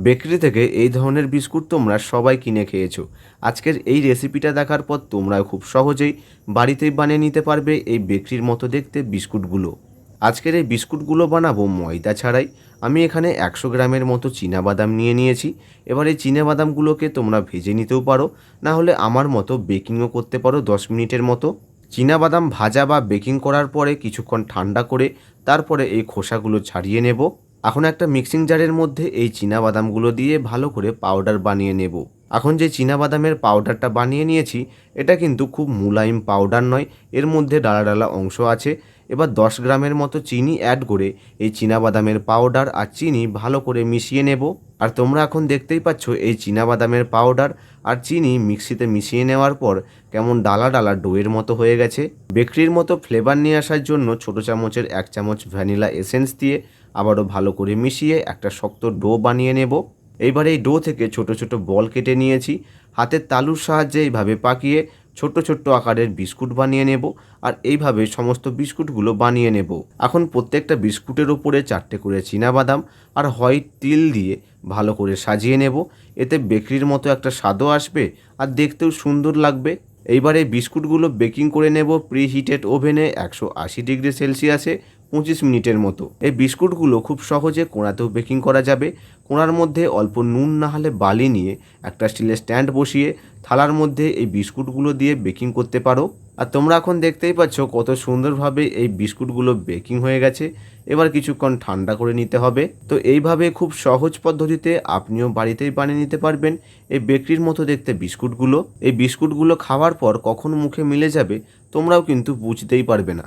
Bakery থেকে এই ধরনের বিস্কুট তোমরা সবাই কিনে খেয়েছো। আজকের এই রেসিপিটা দেখার পর তোমরা খুব সহজেই বাড়িতেই বানিয়ে নিতে পারবে এই বেকারির মতো দেখতে বিস্কুটগুলো। আজকের এই বিস্কুটগুলো বানাবো ময়দা ছাড়াই। আমি এখানে 100 গ্রামের মতো চীনাবাদাম নিয়ে নিয়েছি। এবার এই চীনাবাদামগুলোকে তোমরা ভেজে নিতেও পারো, না হলে আমার মতো বেকিংও করতে পারো 10 মিনিটের মতো। চীনাবাদাম ভাজা বা বেকিং করার পরে কিছুক্ষণ ঠান্ডা করে তারপরে এই খোসাগুলো ছাড়িয়ে নেব। এখন একটা মিক্সিং জারের মধ্যে এই চীনাবাদামগুলো দিয়ে ভালো করে পাউডার বানিয়ে নেব। এখন যে চীনাবাদামের পাউডারটা বানিয়ে নিয়েছি, এটা কিন্তু খুব মুলায়ম পাউডার নয়, এর মধ্যে ডালা ডালা অংশ আছে। এবার 10 গ্রামের মতো চিনি অ্যাড করে এই চীনাবাদামের পাউডার আর চিনি ভালো করে মিশিয়ে নেব। আর তোমরা এখন দেখতেই পাচ্ছ এই চীনাবাদামের পাউডার আর চিনি মিক্সিতে মিশিয়ে নেওয়ার পর কেমন ডালা ডালা ডোয়ের মতো হয়ে গেছে। বেকারির মতো ফ্লেভার নিয়ে আসার জন্য ছোট চামচের 1 চামচ ভ্যানিলা এসেন্স দিয়ে আবারও ভালো করে মিশিয়ে একটা শক্ত ডো বানিয়ে নেব। এইবার এই ডো থেকে ছোট ছোট বল কেটে নিয়েছি। হাতের তালুর সাহায্যে এইভাবে পাকিয়ে ছোট্ট ছোট্ট আকারের বিস্কুট বানিয়ে নেব। আর এইভাবে সমস্ত বিস্কুটগুলো বানিয়ে নেব। এখন প্রত্যেকটা বিস্কুটের ওপরে 4টে করে চীনাবাদাম আর হোয়াইট তিল দিয়ে ভালো করে সাজিয়ে নেব। এতে বেকারির মতো একটা স্বাদও আসবে আর দেখতেও সুন্দর লাগবে। এইবার এই বিস্কুটগুলো বেকিং করে নেব প্রিহিটেড ওভেনে 180 ডিগ্রি সেলসিয়াসে 25 মিনিটের মতো। এই বিস্কুটগুলো খুব সহজে কোণাতেও বেকিং করা যাবে। কোণার মধ্যে অল্প নুন না হলে বালি নিয়ে একটা স্টিলের স্ট্যান্ড বসিয়ে থালার মধ্যে এই বিস্কুটগুলো দিয়ে বেকিং করতে পারো। আর তোমরা এখন দেখতেই পাচ্ছ কত সুন্দরভাবে এই বিস্কুটগুলো বেকিং হয়ে গেছে। এবার কিছুক্ষণ ঠান্ডা করে নিতে হবে। তো এইভাবে খুব সহজ পদ্ধতিতে আপনিও বাড়িতেই বানিয়ে নিতে পারবেন এই বেকারির মতো দেখতে বিস্কুটগুলো। এই বিস্কুটগুলো খাওয়ার পর কখন মুখে মিলে যাবে তোমরাও কিন্তু বুঝতেই পারবে না।